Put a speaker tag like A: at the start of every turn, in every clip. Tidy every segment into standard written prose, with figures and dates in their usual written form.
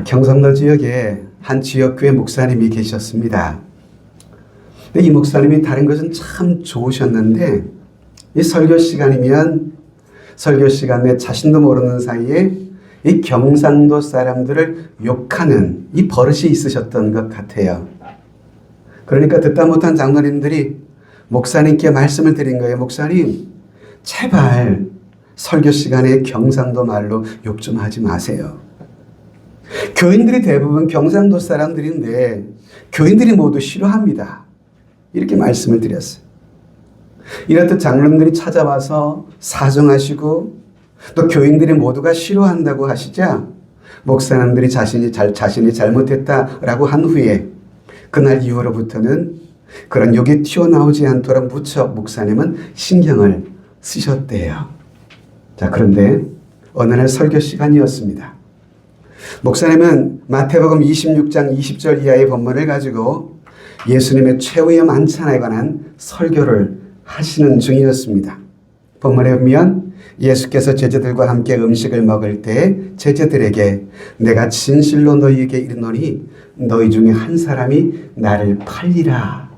A: 경상도 지역에 한 지역교회 목사님이 계셨습니다. 근데 이 목사님이 다른 것은 참 좋으셨는데 이 설교 시간이면 설교 시간에 자신도 모르는 사이에 이 경상도 사람들을 욕하는 이 버릇이 있으셨던 것 같아요. 그러니까 듣다 못한 장로님들이 목사님께 말씀을 드린 거예요. 목사님, 제발 설교 시간에 경상도 말로 욕 좀 하지 마세요. 교인들이 대부분 경상도 사람들인데 교인들이 모두 싫어합니다. 이렇게 말씀을 드렸어요. 이렇듯 장로님들이 찾아와서 사정하시고 또 교인들이 모두가 싫어한다고 하시자 목사님들이 자신이 잘못했다라고 한 후에 그날 이후로부터는 그런 욕이 튀어나오지 않도록 무척 목사님은 신경을 쓰셨대요. 자, 그런데 어느 날 설교 시간이었습니다. 목사님은 마태복음 26장 20절 이하의 본문을 가지고 예수님의 최후의 만찬에 관한 설교를 하시는 중이었습니다. 본문에 보면 예수께서 제자들과 함께 음식을 먹을 때 제자들에게 내가 진실로 너희에게 이르노니 너희 중에 한 사람이 나를 팔리라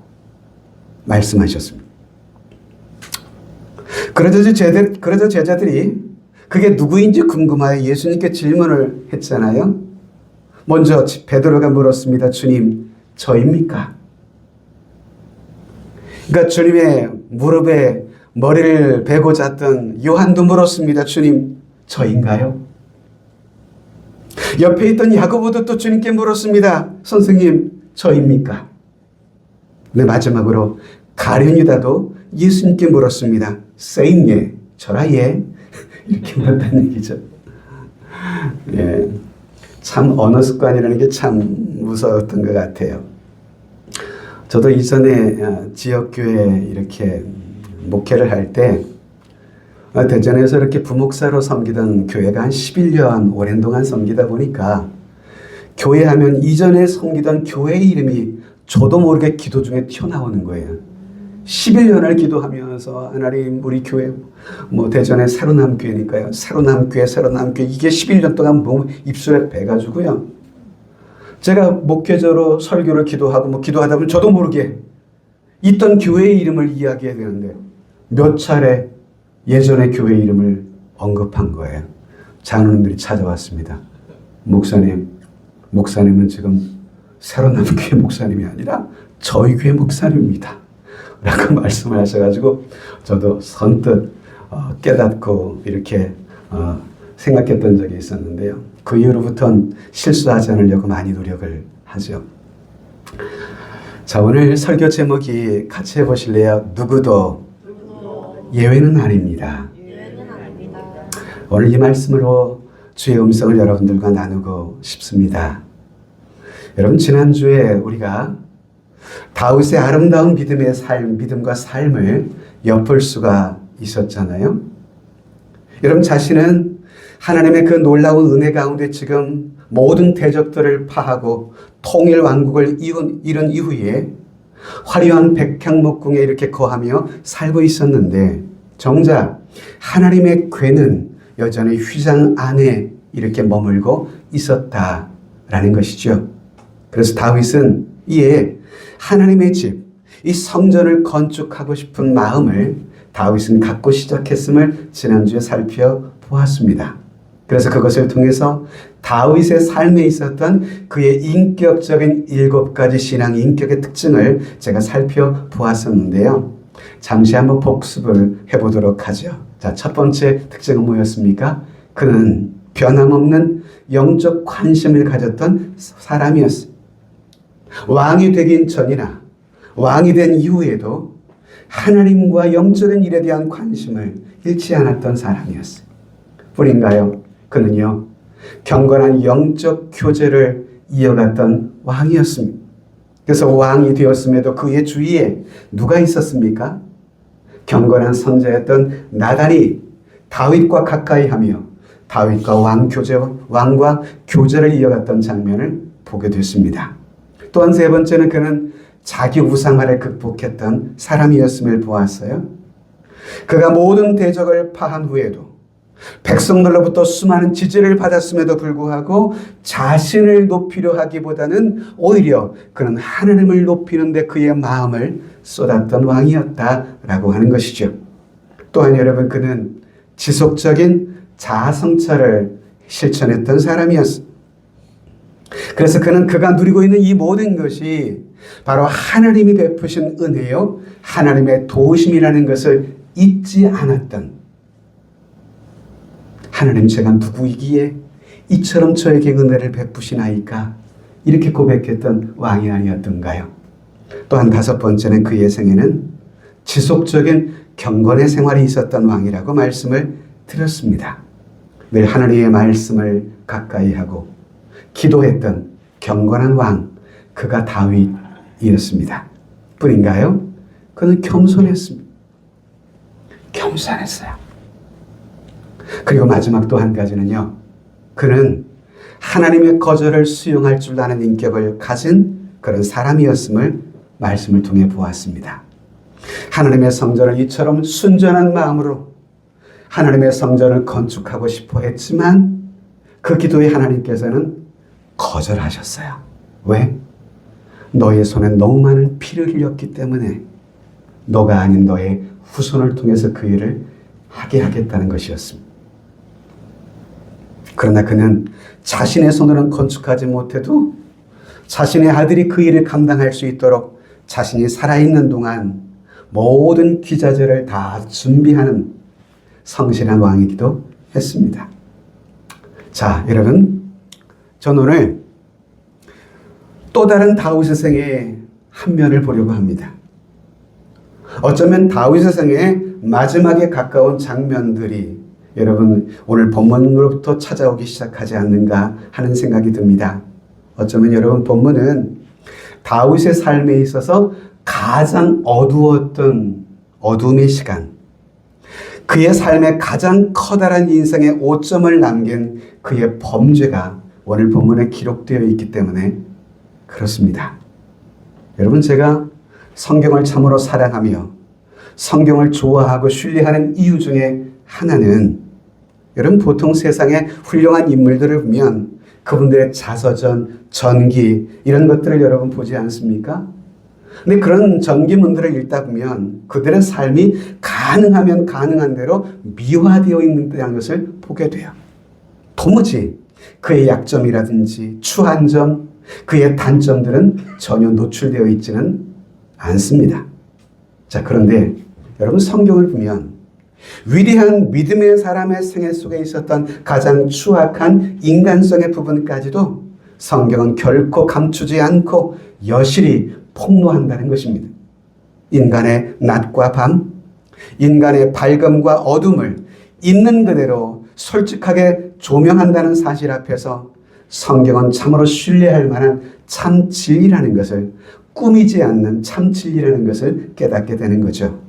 A: 말씀하셨습니다. 그러자 제자들이 그게 누구인지 궁금하여 예수님께 질문을 했잖아요. 먼저 베드로가 물었습니다. 주님, 저입니까? 그러니까 주님의 무릎에 머리를 베고 잤던 요한도 물었습니다. 주님, 저인가요? 옆에 있던 야고보도 또 주님께 물었습니다. 선생님, 저입니까? 네, 마지막으로 가룟유다도 예수님께 물었습니다. 세임예, 저라 예. 이렇게 물었다는 얘기죠. 예, 참 언어 습관이라는 게 참 무서웠던 것 같아요. 저도 이전에 지역교회 이렇게 목회를 할 때 대전에서 이렇게 부목사로 섬기던 교회가 한 11년 오랜 동안 섬기다 보니까 교회 하면 이전에 섬기던 교회 이름이 저도 모르게 기도 중에 튀어나오는 거예요. 11년을 기도하면서 하나님 우리 교회 대전에 새로남교회니까요. 새로남교회 이게 11년 동안 입술에 배가지고요. 제가 목회자로 설교를 기도하고 기도하다 보면 저도 모르게 있던 교회의 이름을 이야기해야 되는데 몇 차례 예전의 교회 이름을 언급한 거예요. 장로님들이 찾아왔습니다. 목사님은 지금 새로남교회 목사님이 아니라 저희 교회 목사님입니다. 라고 말씀을 하셔가지고 저도 선뜻 깨닫고 이렇게 생각했던 적이 있었는데요. 그 이후로부터는 실수하지 않으려고 많이 노력을 하죠. 자, 오늘 설교 제목이 같이 해보실래요? 누구도 예외는 아닙니다. 오늘 이 말씀으로 주의 음성을 여러분들과 나누고 싶습니다. 여러분, 지난주에 우리가 다윗의 아름다운 믿음과 삶을 엿볼 수가 있었잖아요. 여러분 자신은 하나님의 그 놀라운 은혜 가운데 지금 모든 대적들을 파하고 통일 왕국을 이룬 이후에 화려한 백향목궁에 이렇게 거하며 살고 있었는데 정작 하나님의 궤는 여전히 휘장 안에 이렇게 머물고 있었다라는 것이죠. 그래서 다윗은 이에 하나님의 집, 이 성전을 건축하고 싶은 마음을 다윗은 갖고 시작했음을 지난주에 살펴보았습니다. 그래서 그것을 통해서 다윗의 삶에 있었던 그의 인격적인 7가지 신앙 인격의 특징을 제가 살펴보았었는데요. 잠시 한번 복습을 해보도록 하죠. 자, 첫 번째 특징은 뭐였습니까? 그는 변함없는 영적 관심을 가졌던 사람이었습니다. 왕이 되긴 전이나 왕이 된 이후에도 하나님과 영적인 일에 대한 관심을 잃지 않았던 사람이었어요. 뿐인가요? 그는요, 경건한 영적 교제를 이어갔던 왕이었습니다. 그래서 왕이 되었음에도 그의 주위에 누가 있었습니까? 경건한 선자였던 나단이 다윗과 가까이 하며 다윗과 왕과 교제를 이어갔던 장면을 보게 됐습니다. 또한 세 번째는 그는 자기 우상화를 극복했던 사람이었음을 보았어요. 그가 모든 대적을 파한 후에도 백성들로부터 수많은 지지를 받았음에도 불구하고 자신을 높이려 하기보다는 오히려 그는 하나님을 높이는 데 그의 마음을 쏟았던 왕이었다라고 하는 것이죠. 또한 여러분, 그는 지속적인 자아 성찰을 실천했던 사람이었습니다. 그래서 그는 그가 누리고 있는 이 모든 것이 바로 하나님이 베푸신 은혜요, 하나님의 도우심이라는 것을 잊지 않았던, 하나님, 제가 누구이기에 이처럼 저에게 은혜를 베푸시나이까, 이렇게 고백했던 왕이 아니었던가요? 또한 다섯 번째는 그의 생애는 지속적인 경건의 생활이 있었던 왕이라고 말씀을 드렸습니다. 늘 하나님의 말씀을 가까이 하고 기도했던 경건한 왕, 그가 다윗이었습니다. 뿐인가요? 그는 겸손했습니다. 겸손했어요. 그리고 마지막 또 한 가지는요, 그는 하나님의 거절을 수용할 줄 아는 인격을 가진 그런 사람이었음을 말씀을 통해 보았습니다. 하나님의 성전을 이처럼 순전한 마음으로 하나님의 성전을 건축하고 싶어 했지만 그 기도에 하나님께서는 거절하셨어요. 왜? 너의 손에 너무 많은 피를 흘렸기 때문에 너가 아닌 너의 후손을 통해서 그 일을 하게 하겠다는 것이었습니다. 그러나 그는 자신의 손으로는 건축하지 못해도 자신의 아들이 그 일을 감당할 수 있도록 자신이 살아있는 동안 모든 귀자재를 다 준비하는 성실한 왕이기도 했습니다. 자, 여러분, 저는 오늘 또 다른 다윗의 생애의 한 면을 보려고 합니다. 어쩌면 다윗의 생애의 마지막에 가까운 장면들이 여러분 오늘 본문으로부터 찾아오기 시작하지 않는가 하는 생각이 듭니다. 어쩌면 여러분 본문은 다윗의 삶에 있어서 가장 어두웠던 어둠의 시간, 그의 삶에 가장 커다란 인생의 오점을 남긴 그의 범죄가 오늘 본문에 기록되어 있기 때문에 그렇습니다. 여러분, 제가 성경을 참으로 사랑하며 성경을 좋아하고 신뢰하는 이유 중에 하나는, 여러분 보통 세상에 훌륭한 인물들을 보면 그분들의 자서전, 전기 이런 것들을 여러분 보지 않습니까? 근데 그런 전기문들을 읽다 보면 그들의 삶이 가능하면 가능한 대로 미화되어 있는 것을 보게 돼요. 도무지 그의 약점이라든지 추한 점, 그의 단점들은 전혀 노출되어 있지는 않습니다. 자, 그런데 여러분 성경을 보면 위대한 믿음의 사람의 생애 속에 있었던 가장 추악한 인간성의 부분까지도 성경은 결코 감추지 않고 여실히 폭로한다는 것입니다. 인간의 낮과 밤, 인간의 밝음과 어둠을 있는 그대로 솔직하게 조명한다는 사실 앞에서 성경은 참으로 신뢰할 만한 참 진리라는 것을, 꾸미지 않는 참 진리라는 것을 깨닫게 되는 거죠.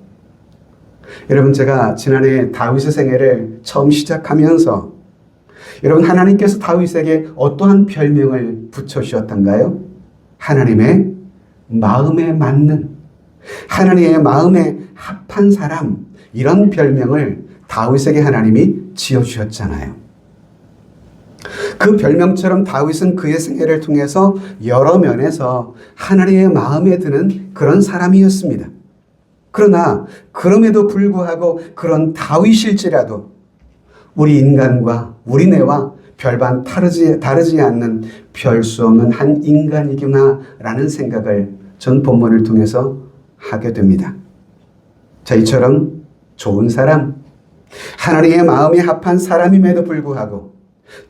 A: 여러분, 제가 지난해 다윗의 생애를 처음 시작하면서 여러분, 하나님께서 다윗에게 어떠한 별명을 붙여주셨던가요? 하나님의 마음에 맞는, 하나님의 마음에 합한 사람, 이런 별명을 다윗에게 하나님이 지어주셨잖아요. 그 별명처럼 다윗은 그의 생애를 통해서 여러 면에서 하나님의 마음에 드는 그런 사람이었습니다. 그러나 그럼에도 불구하고 그런 다윗일지라도 우리 인간과 우리네와 별반 다르지 않는 별 수 없는 한 인간이구나라는 생각을 전 본문을 통해서 하게 됩니다. 자, 이처럼 좋은 사람, 하나님의 마음에 합한 사람임에도 불구하고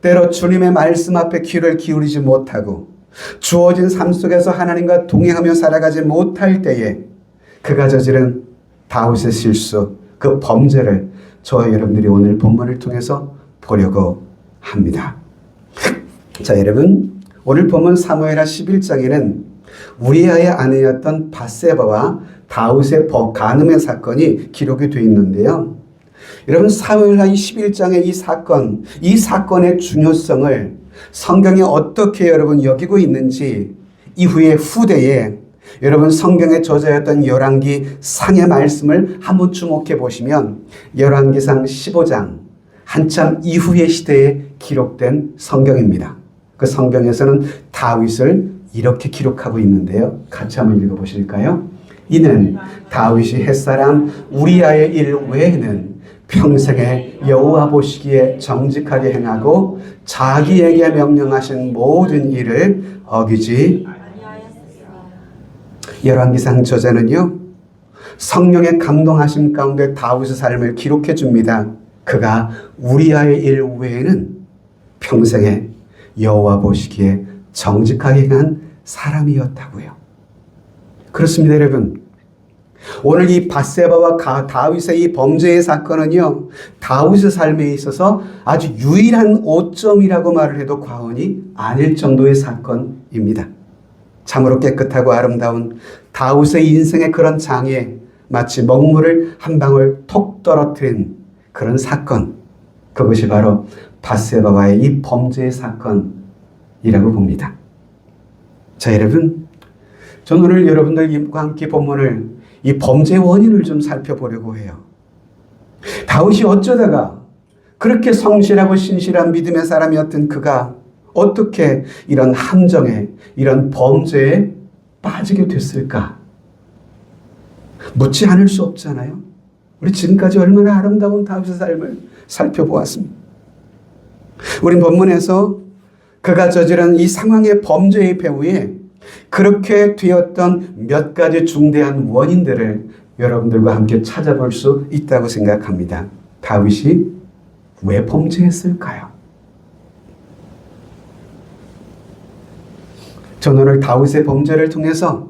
A: 때로 주님의 말씀 앞에 귀를 기울이지 못하고 주어진 삶 속에서 하나님과 동행하며 살아가지 못할 때에 그가 저지른 다윗의 실수, 그 범죄를 저와 여러분들이 오늘 본문을 통해서 보려고 합니다. 자, 여러분, 오늘 본문 사무엘하 11장에는 우리아의 아내였던 밧세바와 다윗의 간음의 사건이 기록이 되어 있는데요. 여러분, 사무엘하 11장의 이 사건의 중요성을 성경이 어떻게 여러분 여기고 있는지 이후에 후대에 여러분 성경의 저자였던 열왕기 상의 말씀을 한번 주목해 보시면 열왕기상 15장 한참 이후의 시대에 기록된 성경입니다. 그 성경에서는 다윗을 이렇게 기록하고 있는데요. 같이 한번 읽어보실까요? 이는 다윗이 햇사람 우리아의 일 외에는 평생에 여호와 보시기에 정직하게 행하고 자기에게 명령하신 모든 일을 어기지. 열왕기상 저자는요, 성령의 감동하심 가운데 다윗의 삶을 기록해 줍니다. 그가 우리아의 일 외에는 평생에 여호와 보시기에 정직하게 행한 사람이었다고요. 그렇습니다, 여러분. 오늘 이 밧세바와 다윗의 이 범죄의 사건은요, 다윗의 삶에 있어서 아주 유일한 오점이라고 말을 해도 과언이 아닐 정도의 사건입니다. 참으로 깨끗하고 아름다운 다윗의 인생의 그런 장애에 마치 먹물을 한 방울 톡 떨어뜨린 그런 사건, 그것이 바로 밧세바와의 이 범죄의 사건이라고 봅니다. 자, 여러분, 저는 오늘 여러분들과 함께 본문을 이 범죄의 원인을 좀 살펴보려고 해요. 다윗이 어쩌다가 그렇게 성실하고 신실한 믿음의 사람이었던 그가 어떻게 이런 함정에, 이런 범죄에 빠지게 됐을까? 묻지 않을 수 없잖아요. 우리 지금까지 얼마나 아름다운 다윗의 삶을 살펴보았습니다. 우린 본문에서 그가 저지른 이 상황의 범죄의 배후에 그렇게 되었던 몇 가지 중대한 원인들을 여러분들과 함께 찾아볼 수 있다고 생각합니다. 다윗이 왜 범죄했을까요? 저는 오늘 다윗의 범죄를 통해서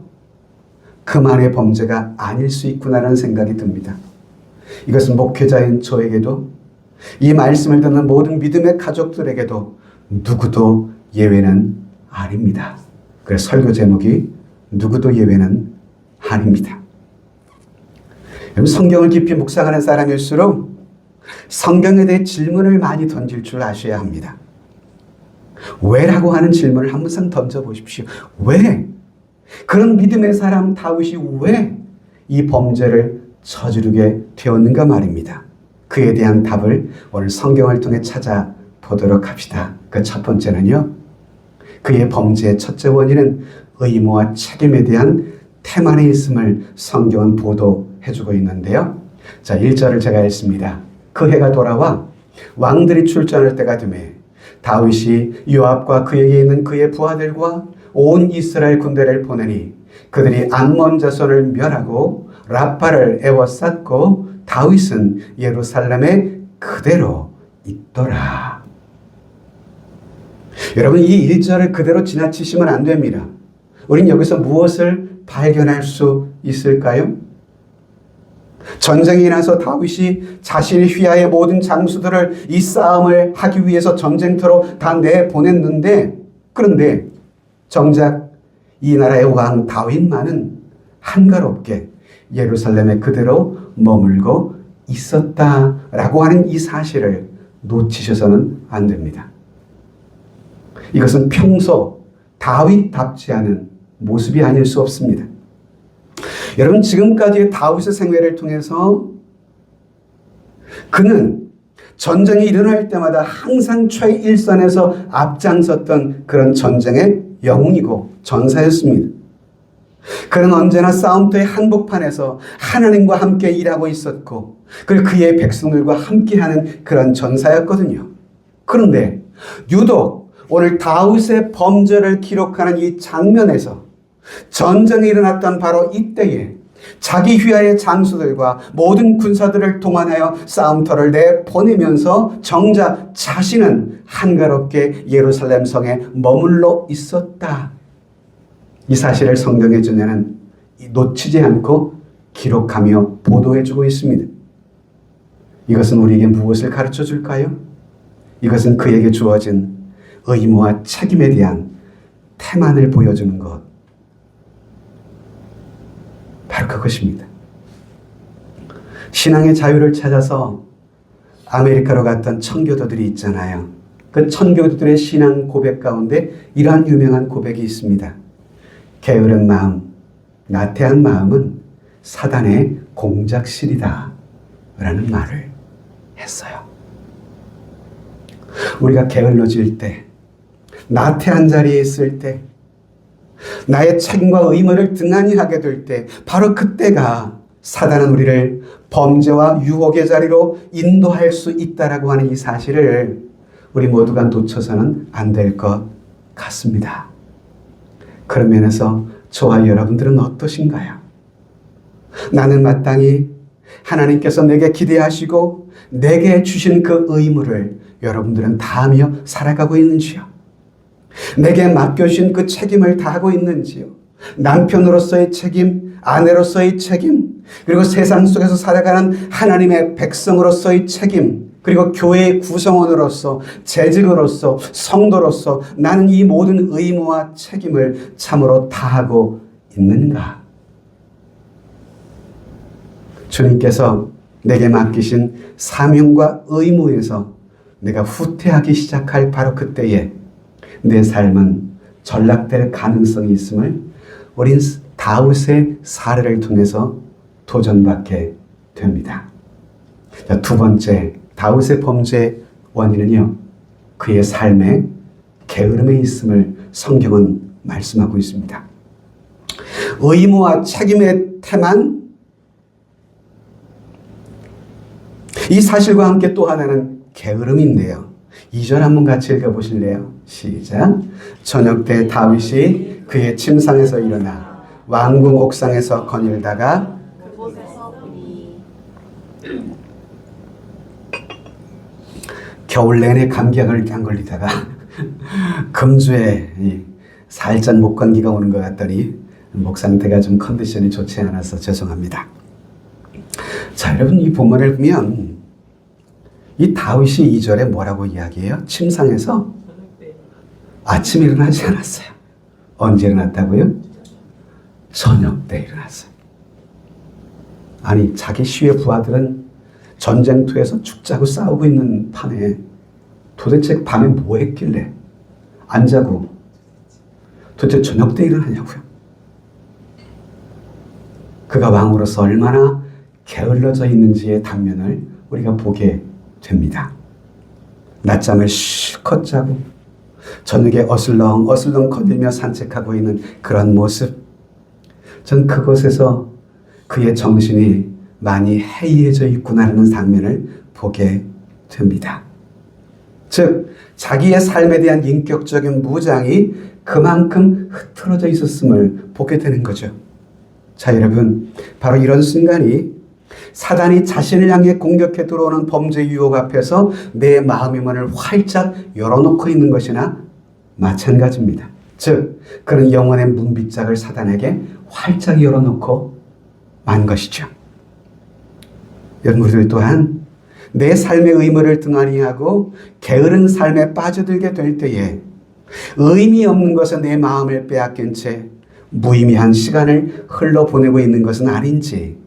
A: 그만의 범죄가 아닐 수 있구나라는 생각이 듭니다. 이것은 목회자인 저에게도, 이 말씀을 듣는 모든 믿음의 가족들에게도 누구도 예외는 아닙니다. 그래서 설교 제목이 누구도 예외는 아닙니다. 여러분, 성경을 깊이 묵상하는 사람일수록 성경에 대해 질문을 많이 던질 줄 아셔야 합니다. 왜라고 하는 질문을 항상 던져보십시오. 왜? 그런 믿음의 사람 다윗이 왜 이 범죄를 저지르게 되었는가 말입니다. 그에 대한 답을 오늘 성경을 통해 찾아보도록 합시다. 그 첫 번째는요, 그의 범죄의 첫째 원인은 의무와 책임에 대한 태만에 있음을 성경은 보도해주고 있는데요. 자, 1절을 제가 읽습니다. 그 해가 돌아와 왕들이 출전할 때가 되매 다윗이 요압과 그에게 있는 그의 부하들과 온 이스라엘 군대를 보내니 그들이 암몬 자손을 멸하고 라파를 에워쌌고 다윗은 예루살렘에 그대로 있더라. 여러분, 이 1절을 그대로 지나치시면 안 됩니다. 우린 여기서 무엇을 발견할 수 있을까요? 전쟁이 나서 다윗이 자신의 휘하의 모든 장수들을 이 싸움을 하기 위해서 전쟁터로 다 내보냈는데, 그런데 정작 이 나라의 왕 다윗만은 한가롭게 예루살렘에 그대로 머물고 있었다라고 하는 이 사실을 놓치셔서는 안 됩니다. 이것은 평소 다윗답지 않은 모습이 아닐 수 없습니다. 여러분, 지금까지의 다윗의 생애를 통해서 그는 전쟁이 일어날 때마다 항상 최일선에서 앞장섰던 그런 전쟁의 영웅이고 전사였습니다. 그는 언제나 싸움터의 한복판에서 하나님과 함께 일하고 있었고, 그리고 그의 백성들과 함께하는 그런 전사였거든요. 그런데 유독 오늘 다윗의 범죄를 기록하는 이 장면에서 전쟁이 일어났던 바로 이때에 자기 휘하의 장수들과 모든 군사들을 동원하여 싸움터를 내보내면서 정작 자신은 한가롭게 예루살렘 성에 머물러 있었다. 이 사실을 성경의 저자는 놓치지 않고 기록하며 보도해주고 있습니다. 이것은 우리에게 무엇을 가르쳐 줄까요? 이것은 그에게 주어진 의무와 책임에 대한 태만을 보여주는 것, 바로 그것입니다. 신앙의 자유를 찾아서 아메리카로 갔던 청교도들이 있잖아요. 그 청교도들의 신앙 고백 가운데 이러한 유명한 고백이 있습니다. 게으른 마음, 나태한 마음은 사단의 공작실이다 라는 말을 했어요. 우리가 게을러질 때, 나태한 자리에 있을 때, 나의 책임과 의무를 등한히 하게 될 때, 바로 그때가 사단은 우리를 범죄와 유혹의 자리로 인도할 수 있다라고 하는 이 사실을 우리 모두가 놓쳐서는 안 될 것 같습니다. 그런 면에서 저와 여러분들은 어떠신가요? 나는 마땅히 하나님께서 내게 기대하시고 내게 주신 그 의무를 여러분들은 다하며 살아가고 있는지요? 내게 맡겨주신 그 책임을 다하고 있는지요? 남편으로서의 책임, 아내로서의 책임, 그리고 세상 속에서 살아가는 하나님의 백성으로서의 책임, 그리고 교회의 구성원으로서, 재직으로서, 성도로서 나는 이 모든 의무와 책임을 참으로 다하고 있는가? 주님께서 내게 맡기신 사명과 의무에서 내가 후퇴하기 시작할 바로 그때에 내 삶은 전락될 가능성이 있음을 우린 다윗의 사례를 통해서 도전받게 됩니다. 자, 두 번째, 다윗의 범죄의 원인은요, 그의 삶에 게으름에 있음을 성경은 말씀하고 있습니다. 의무와 책임의 태만, 이 사실과 함께 또 하나는 게으름인데요. 2절 한번 같이 읽어보실래요? 시작. 저녁 때 다윗이 그의 침상에서 일어나 왕궁 옥상에서 거닐다가
B: 그곳에서 보니
A: 겨울 내내 감기약을 안 걸리다가 금주에 살짝 목 감기가 오는 것 같더니 목 상태가 좀 컨디션이 좋지 않아서 죄송합니다. 자, 여러분 이 본문을 보면 이 다윗이 2절에 뭐라고 이야기해요? 침상에서 아침에 일어나지 않았어요. 언제 일어났다고요? 저녁 때 일어났어요. 아니, 자기 시의 부하들은 전쟁터에서 죽자고 싸우고 있는 판에 도대체 밤에 뭐 했길래 안 자고 도대체 저녁 때 일어나냐고요. 그가 왕으로서 얼마나 게을러져 있는지의 단면을 우리가 보게 됩니다. 낮잠을 실컷 자고 저녁에 어슬렁 거닐며 산책하고 있는 그런 모습, 전 그곳에서 그의 정신이 많이 해이해져 있구나라는 장면을 보게 됩니다. 즉 자기의 삶에 대한 인격적인 무장이 그만큼 흐트러져 있었음을 보게 되는 거죠. 자, 여러분, 바로 이런 순간이 사단이 자신을 향해 공격해 들어오는 범죄 유혹 앞에서 내 마음의 문을 활짝 열어놓고 있는 것이나 마찬가지입니다. 즉 그런 영혼의 문빗장을 사단에게 활짝 열어놓고 만 것이죠. 여러분, 우리들 또한 내 삶의 의무를 등한히 하고 게으른 삶에 빠져들게 될 때에 의미 없는 것에 내 마음을 빼앗긴 채 무의미한 시간을 흘러보내고 있는 것은 아닌지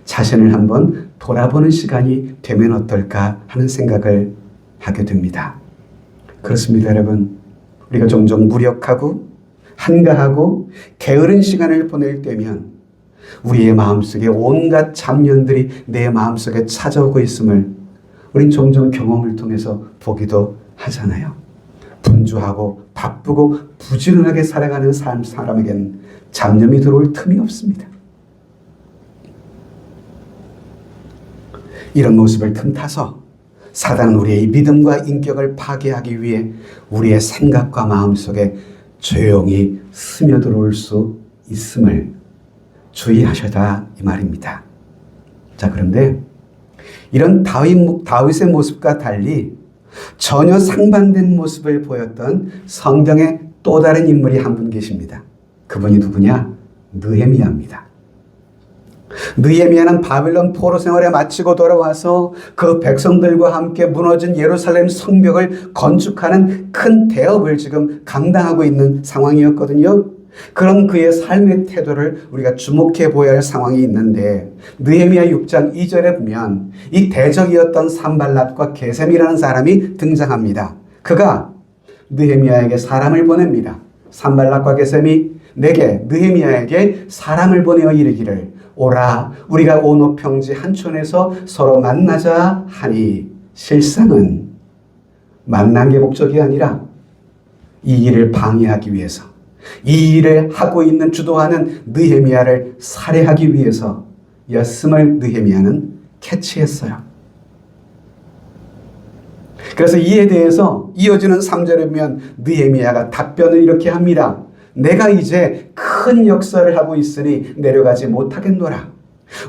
A: 자신을 한번 돌아보는 시간이 되면 어떨까 하는 생각을 하게 됩니다. 그렇습니다, 여러분. 우리가 종종 무력하고 한가하고 게으른 시간을 보낼 때면 우리의 마음속에 온갖 잡념들이 내 마음속에 찾아오고 있음을 우린 종종 경험을 통해서 보기도 하잖아요. 분주하고 바쁘고 부지런하게 살아가는 사람에겐 잡념이 들어올 틈이 없습니다. 이런 모습을 틈타서 사단은 우리의 믿음과 인격을 파괴하기 위해 우리의 생각과 마음 속에 조용히 스며들어올 수 있음을 주의하셔라 이 말입니다. 자, 그런데 이런 다윗의 모습과 달리 전혀 상반된 모습을 보였던 성경의 또 다른 인물이 한 분 계십니다. 그분이 누구냐? 느헤미야입니다. 느헤미야는 바빌론 포로 생활에 마치고 돌아와서 그 백성들과 함께 무너진 예루살렘 성벽을 건축하는 큰 대업을 지금 감당하고 있는 상황이었거든요. 그런 그의 삶의 태도를 우리가 주목해 보아야 할 상황이 있는데 느헤미야 6장 2절에 보면 이 대적이었던 산발랏과 게셈이라는 사람이 등장합니다. 그가 느헤미야에게 사람을 보냅니다. 산발랏과 게셈이 내게 느헤미야에게 사람을 보내어 이르기를 오라 우리가 오노 평지 한촌에서 서로 만나자 하니 실상은 만난 게 목적이 아니라 이 일을 방해하기 위해서, 이 일을 하고 있는 주도하는 느헤미야를 살해하기 위해서였음을 느헤미야는 캐치했어요. 그래서 이에 대해서 이어지는 3절에 보면 느헤미야가 답변을 이렇게 합니다. 내가 이제 큰 역사를 하고 있으니 내려가지 못하겠노라.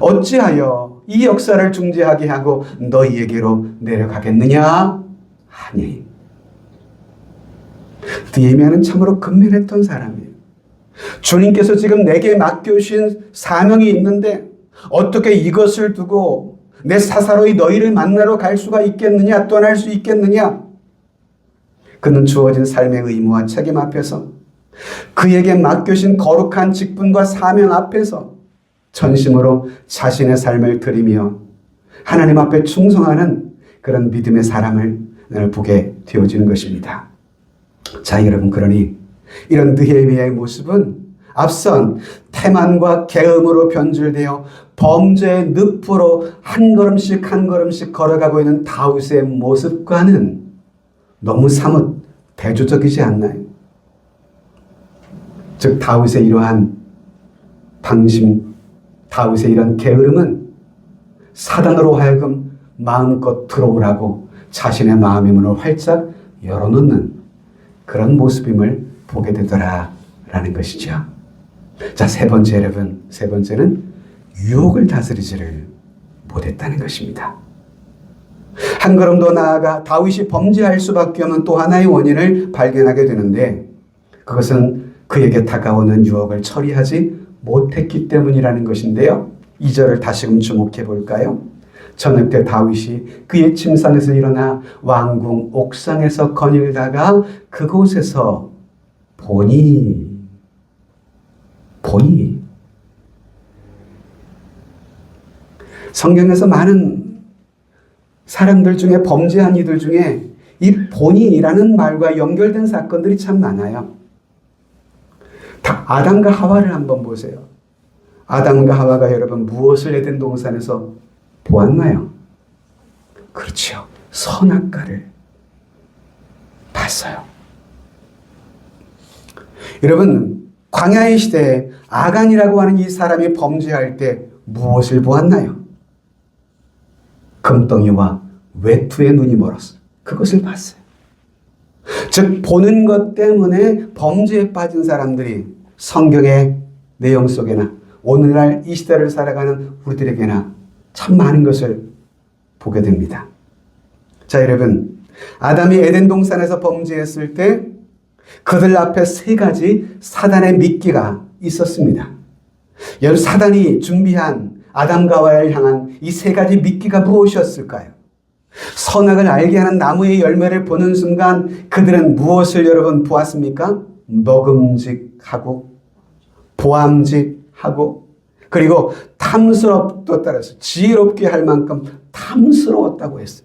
A: 어찌하여 이 역사를 중지하게 하고 너희에게로 내려가겠느냐 하니. 느헤미야는 참으로 근면했던 사람이에요. 주님께서 지금 내게 맡겨주신 사명이 있는데 어떻게 이것을 두고 내 사사로이 너희를 만나러 갈 수가 있겠느냐, 떠날 수 있겠느냐. 그는 주어진 삶의 의무와 책임 앞에서, 그에게 맡겨진 거룩한 직분과 사명 앞에서 전심으로 자신의 삶을 드리며 하나님 앞에 충성하는 그런 믿음의 사람을 보게 되어지는 것입니다. 자, 여러분, 그러니 이런 느헤미야의 모습은 앞선 태만과 계엄으로 변질되어 범죄의 늪으로 한 걸음씩 한 걸음씩 걸어가고 있는 다윗의 모습과는 너무 사뭇 대조적이지 않나요? 즉 다윗의 이러한 방심, 다윗의 이런 게으름은 사단으로 하여금 마음껏 들어오라고 자신의 마음의 문을 활짝 열어놓는 그런 모습임을 보게 되더라라는 것이죠. 자, 세 번째, 여러분, 세 번째는 유혹을 다스리지를 못했다는 것입니다. 한 걸음 더 나아가 다윗이 범죄할 수밖에 없는 또 하나의 원인을 발견하게 되는데, 그것은 그에게 다가오는 유혹을 처리하지 못했기 때문이라는 것인데요. 2절을 다시금 주목해 볼까요? 저녁 때 다윗이 그의 침상에서 일어나 왕궁 옥상에서 거닐다가 그곳에서 보니 성경에서 많은 사람들 중에, 범죄한 이들 중에 이 보니라는 말과 연결된 사건들이 참 많아요. 아담과 하와를 한번 보세요. 아담과 하와가 여러분 무엇을 에덴 동산에서 보았나요? 그렇죠. 선악과를 봤어요. 여러분, 광야의 시대에 아간이라고 하는 이 사람이 범죄할 때 무엇을 보았나요? 금덩이와 외투의 눈이 멀었어요. 그것을 봤어요. 즉 보는 것 때문에 범죄에 빠진 사람들이 성경의 내용 속에나 오늘날 이 시대를 살아가는 우리들에게나 참 많은 것을 보게 됩니다. 자, 여러분, 아담이 에덴 동산에서 범죄했을 때 그들 앞에 세 가지 사단의 미끼가 있었습니다. 여러분, 사단이 준비한 아담과 하와를 향한 이 세 가지 미끼가 무엇이었을까요? 선악을 알게 하는 나무의 열매를 보는 순간 그들은 무엇을 여러분 보았습니까? 먹음직하고 보암직하고 그리고 탐스럽도 따라서 지혜롭게 할 만큼 탐스러웠다고 했어요.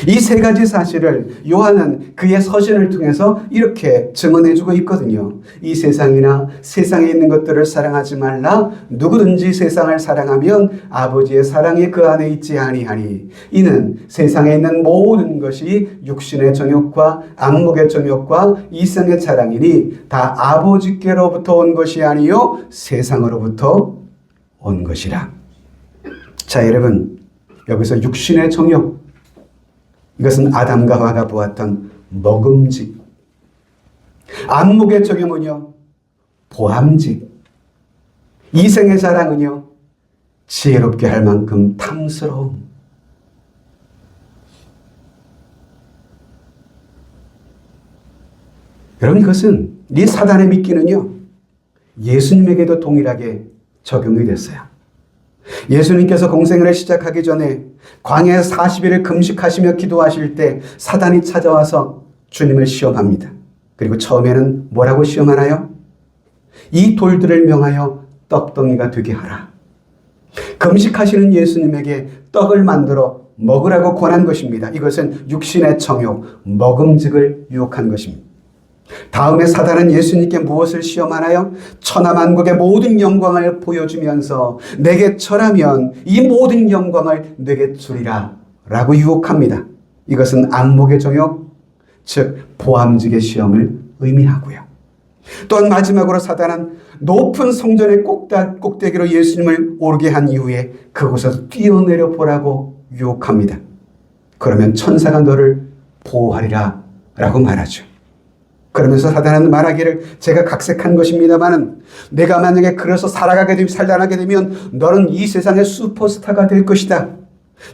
A: 이 세 가지 사실을 요한은 그의 서신을 통해서 이렇게 증언해주고 있거든요. 이 세상이나 세상에 있는 것들을 사랑하지 말라. 누구든지 세상을 사랑하면 아버지의 사랑이 그 안에 있지 아니하니 이는 세상에 있는 모든 것이 육신의 정욕과 안목의 정욕과 이성의 자랑이니 다 아버지께로부터 온 것이 아니요 세상으로부터 온 것이라. 자, 여러분, 여기서 육신의 정욕, 이것은 아담과 하와가 보았던 먹음직. 안목의 정욕은요, 보암직. 이생의 자랑은요, 지혜롭게 할 만큼 탐스러움. 여러분, 이것은 이 사단의 미끼는요, 예수님에게도 동일하게 적용이 됐어요. 예수님께서 공생애를 시작하기 전에 광야에서 40일을 금식하시며 기도하실 때 사단이 찾아와서 주님을 시험합니다. 그리고 처음에는 뭐라고 시험하나요? 이 돌들을 명하여 떡덩이가 되게 하라. 금식하시는 예수님에게 떡을 만들어 먹으라고 권한 것입니다. 이것은 육신의 정욕, 먹음직을 유혹한 것입니다. 다음에 사단은 예수님께 무엇을 시험하나요? 천하만국의 모든 영광을 보여주면서 내게 절하면 이 모든 영광을 내게 주리라 라고 유혹합니다. 이것은 안목의 정욕, 즉 보암직의 시험을 의미하고요. 또한 마지막으로 사단은 높은 성전의 꼭대기로 예수님을 오르게 한 이후에 그곳에서 뛰어내려 보라고 유혹합니다. 그러면 천사가 너를 보호하리라 라고 말하죠. 그러면서 사단은 말하기를 제가 각색한 것입니다마는 내가 만약에 그래서 살아나게 되면 너는 이 세상의 슈퍼스타가 될 것이다.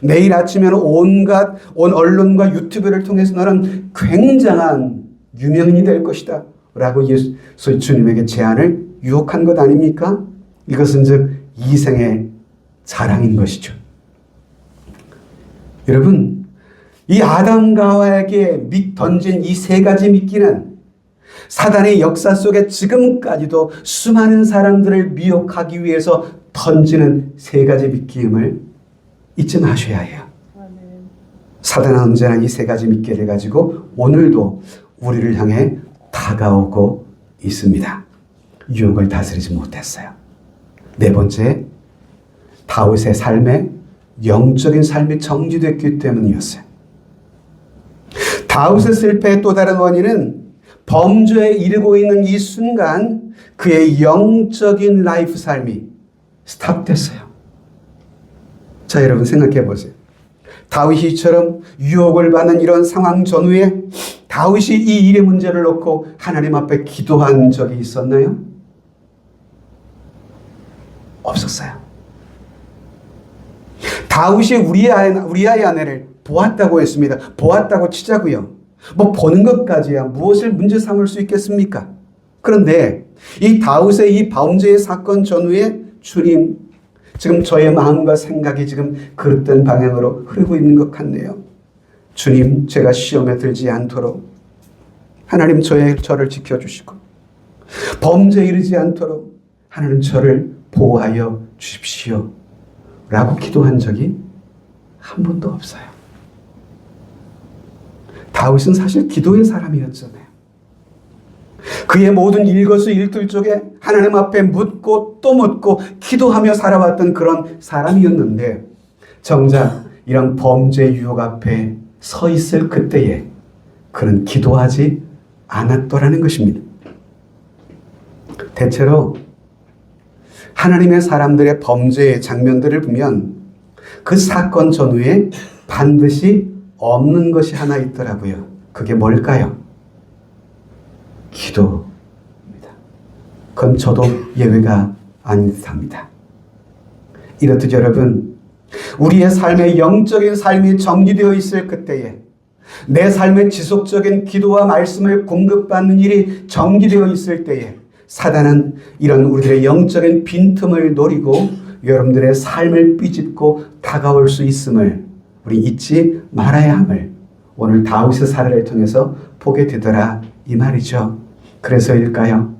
A: 내일 아침에는 온 언론과 유튜브를 통해서 너는 굉장한 유명인이 될 것이다 라고 예수 주님에게 제안을 유혹한 것 아닙니까? 이것은 즉 이생의 자랑인 것이죠. 여러분, 이 아담과 하와에게 던진 이 세 가지 미끼는 사단의 역사 속에 지금까지도 수많은 사람들을 미혹하기 위해서 던지는 세 가지 미끼임을 잊지 마셔야 해요. 사단은 언제나 이 세 가지 미끼를 가지고 오늘도 우리를 향해 다가오고 있습니다. 유혹을 다스리지 못했어요. 네 번째, 다윗의 삶에 영적인 삶이 정지됐기 때문이었어요. 다윗의 실패의 또 다른 원인은 범죄에 이르고 있는 이 순간 그의 영적인 라이프 삶이 스탑됐어요. 자, 여러분 생각해 보세요. 다윗이 이처럼 유혹을 받는 이런 상황 전후에 다윗이 이 일의 문제를 놓고 하나님 앞에 기도한 적이 있었나요? 없었어요. 다윗이 우리아의 아내를 보았다고 했습니다. 보았다고 치자고요. 뭐 보는 것까지야 무엇을 문제 삼을 수 있겠습니까? 그런데 이 다윗의 이 범죄의 사건 전후에 주님, 지금 저의 마음과 생각이 지금 그릇된 방향으로 흐르고 있는 것 같네요. 주님, 제가 시험에 들지 않도록 하나님 저를 지켜주시고 범죄에 이르지 않도록 하나님 저를 보호하여 주십시오 라고 기도한 적이 한 번도 없어요. 다윗은 사실 기도의 사람이었잖아요. 그의 모든 일거수일투 쪽에 하나님 앞에 묻고 또 묻고 기도하며 살아왔던 그런 사람이었는데 정작 이런 범죄 유혹 앞에 서 있을 그때에 그는 기도하지 않았더라는 것입니다. 대체로 하나님의 사람들의 범죄의 장면들을 보면 그 사건 전후에 반드시 없는 것이 하나 있더라고요. 그게 뭘까요? 기도입니다. 그건 저도 예외가 아닌 듯합니다. 이렇듯 여러분, 우리의 삶의 영적인 삶이 정지되어 있을 그때에 내 삶의 지속적인 기도와 말씀을 공급받는 일이 정지되어 있을 때에 사단은 이런 우리들의 영적인 빈틈을 노리고 여러분들의 삶을 삐집고 다가올 수 있음을 우리 잊지 말아야 함을 오늘 다윗의 사례를 통해서 보게 되더라 이 말이죠. 그래서일까요?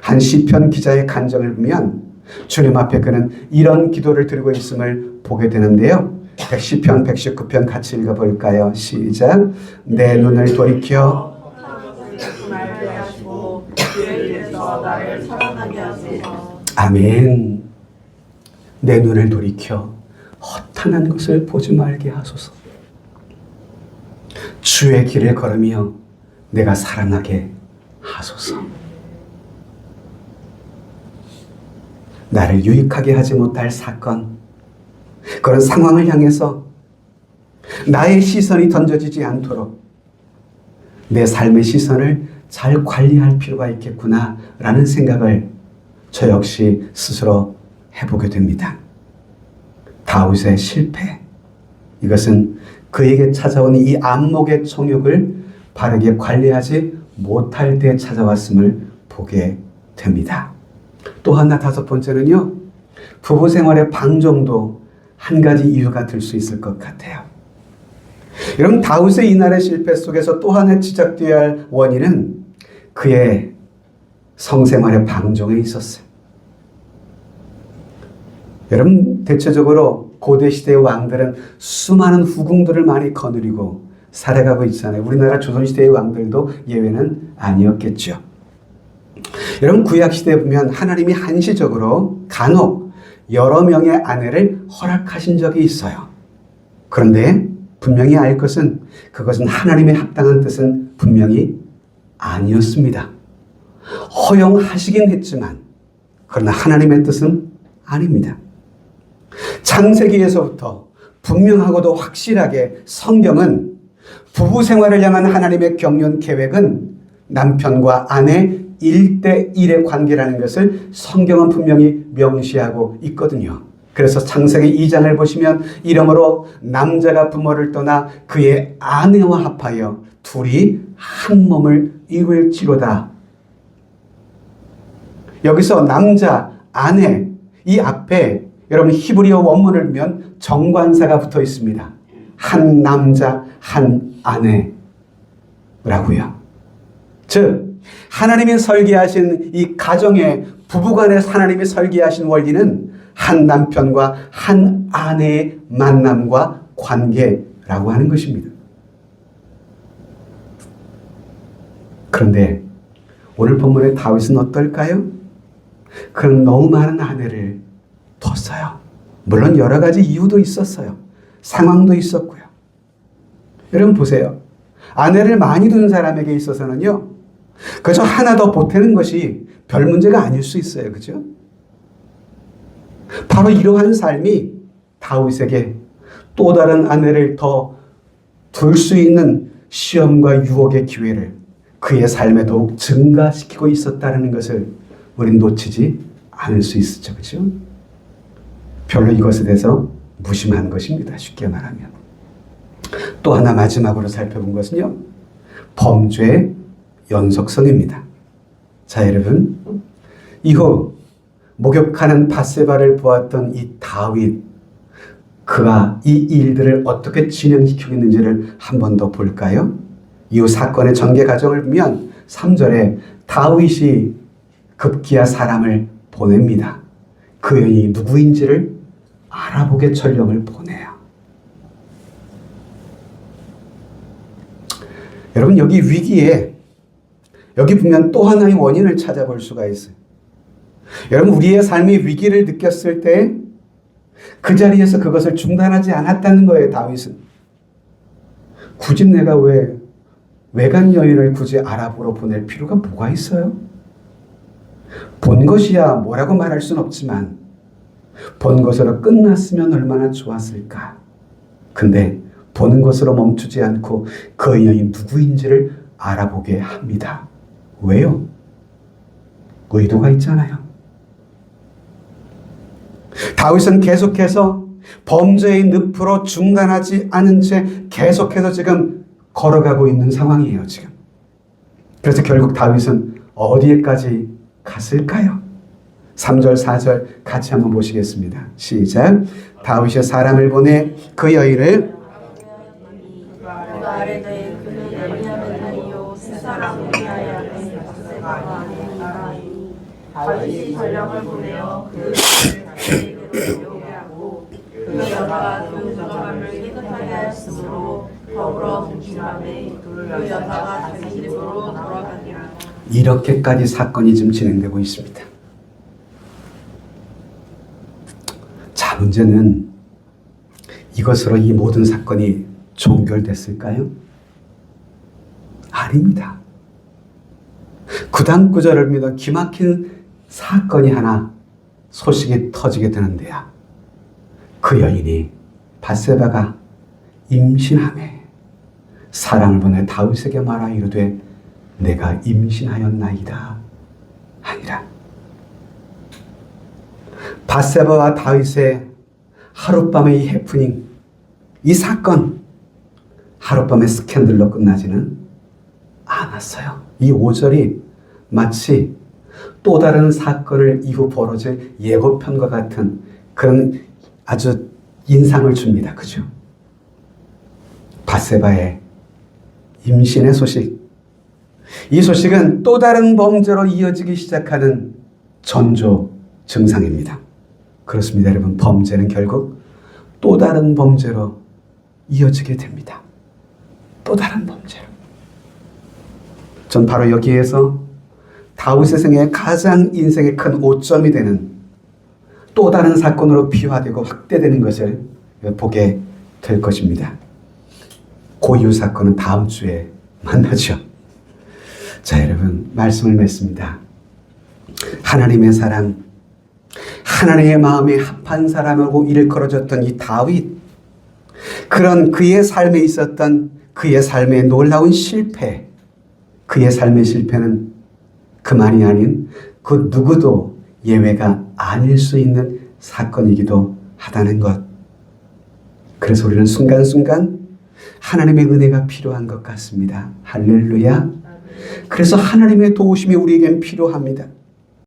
A: 한 시편 기자의 간증을 보면 주님 앞에 그는 이런 기도를 드리고 있음을 보게 되는데요. 시편 119편 같이 읽어볼까요? 시작. 내 눈을 돌이켜
B: 말게 하시고 그에 대해서 나를 살아나게 하소서.
A: 아멘. 내 눈을 돌이켜 허탄한 것을 보지 말게 하소서. 주의 길을 걸으며 내가 살아나게 하소서. 나를 유익하게 하지 못할 사건, 그런 상황을 향해서 나의 시선이 던져지지 않도록 내 삶의 시선을 잘 관리할 필요가 있겠구나 라는 생각을 저 역시 스스로 해보게 됩니다. 다윗의 실패, 이것은 그에게 찾아온 이 안목의 정욕을 바르게 관리하지 못할 때 찾아왔음을 보게 됩니다. 또 하나 다섯 번째는요, 부부 생활의 방종도 한 가지 이유가 될 수 있을 것 같아요. 여러분, 다윗의 이날의 실패 속에서 또 하나 지적되어야 할 원인은 그의 성생활의 방종에 있었어요. 여러분, 대체적으로 고대 시대의 왕들은 수많은 후궁들을 많이 거느리고 살아가고 있잖아요. 우리나라 조선시대의 왕들도 예외는 아니었겠죠. 여러분, 구약시대에 보면 하나님이 한시적으로 간혹 여러 명의 아내를 허락하신 적이 있어요. 그런데 분명히 알 것은 그것은 하나님의 합당한 뜻은 분명히 아니었습니다. 허용하시긴 했지만 그러나 하나님의 뜻은 아닙니다. 창세기에서부터 분명하고도 확실하게 성경은 부부 생활을 향한 하나님의 경륜 계획은 남편과 아내 1대1의 관계라는 것을 성경은 분명히 명시하고 있거든요. 그래서 창세기 2장을 보시면 이러므로 남자가 부모를 떠나 그의 아내와 합하여 둘이 한 몸을 이룰지로다. 여기서 남자, 아내 이 앞에 여러분 히브리어 원문을 보면 정관사가 붙어 있습니다. 한 남자, 한 아내라고요. 즉 하나님이 설계하신 이 가정의 부부간에 하나님이 설계하신 원리는 한 남편과 한 아내의 만남과 관계라고 하는 것입니다. 그런데 오늘 본문의 다윗은 어떨까요? 그는 너무 많은 아내를 뒀어요. 물론 여러 가지 이유도 있었어요. 상황도 있었고요. 여러분 보세요. 아내를 많이 두는 사람에게 있어서는요. 그저 하나 더 보태는 것이 별 문제가 아닐 수 있어요. 그죠? 바로 이러한 삶이 다윗에게 또 다른 아내를 더 둘 수 있는 시험과 유혹의 기회를 그의 삶에 더욱 증가시키고 있었다는 것을 우리는 놓치지 않을 수 있었죠. 그죠? 별로 이것에 대해서 무심한 것입니다. 쉽게 말하면. 또 하나 마지막으로 살펴본 것은요. 범죄의 연속성입니다. 자, 여러분. 이후 목욕하는 밧세바를 보았던 이 다윗, 그가 이 일들을 어떻게 진행시키고 있는지를 한 번 더 볼까요? 이후 사건의 전개 과정을 보면 3절에 다윗이 급기야 사람을 보냅니다. 그 여인이 누구인지를 알아보게 전령을 보내요. 여러분 여기 위기에 여기 보면 또 하나의 원인을 찾아볼 수가 있어요. 여러분 우리의 삶이 위기를 느꼈을 때 그 자리에서 그것을 중단하지 않았다는 거예요. 다윗은. 굳이 내가 왜 외간 여인을 굳이 아랍으로 보낼 필요가 뭐가 있어요? 본 것이야 뭐라고 말할 수는 없지만 본 것으로 끝났으면 얼마나 좋았을까. 근데 보는 것으로 멈추지 않고 그 여인이 누구인지를 알아보게 합니다. 왜요? 의도가 있잖아요. 다윗은 계속해서 범죄의 늪으로 중단하지 않은 채 계속해서 지금 걸어가고 있는 상황이에요. 지금. 그래서 결국 다윗은 어디에까지 갔을까요? 3절 4절 같이 한번 보시겠습니다. 시작. 다윗이 사람을 보내 그 여인을
B: 말에 대해 그는 예비하였느니요 세 사람을 위하여 밧세바가 아니니라. 다윗이 전령을 보내어 그 여인에게로 요구하고 그 여자가 그 사람을 깨끗하게 하였으므로 더불어 동침하되 그 여자가 자기 집으로 돌아가니라.
A: 이렇게까지 사건이 지금 진행되고 있습니다. 자, 문제는 이것으로 이 모든 사건이 종결됐을까요? 아닙니다. 구단 구절을 믿어 기막힌 사건이 하나 소식이 터지게 되는데요. 그 여인이 밧세바가 임신하매 사람을 보내 다윗에게 말하 이르되 내가 임신하였나이다 하니라. 밧세바와 다윗의 하룻밤의 이 해프닝, 이 사건 하룻밤의 스캔들로 끝나지는 않았어요. 이 5절이 마치 또 다른 사건을 이후 벌어질 예고편과 같은 그런 아주 인상을 줍니다. 그죠? 밧세바의 임신의 소식. 이 소식은 또 다른 범죄로 이어지기 시작하는 전조 증상입니다. 그렇습니다, 여러분. 범죄는 결국 또 다른 범죄로 이어지게 됩니다. 또 다른 범죄로. 전 바로 여기에서 다윗의 생애 가장 인생의 큰 오점이 되는 또 다른 사건으로 비화되고 확대되는 것을 보게 될 것입니다. 고유 사건은 다음 주에 만나죠. 자, 여러분, 말씀을 맺습니다. 하나님의 사람, 하나님의 마음에 합한 사람하고 일컬어졌던 이 다윗, 그런 그의 삶에 있었던 그의 삶의 놀라운 실패, 그의 삶의 실패는 그만이 아닌 그 누구도 예외가 아닐 수 있는 사건이기도 하다는 것. 그래서 우리는 순간순간 하나님의 은혜가 필요한 것 같습니다. 할렐루야. 그래서 하나님의 도우심이 우리에겐 필요합니다.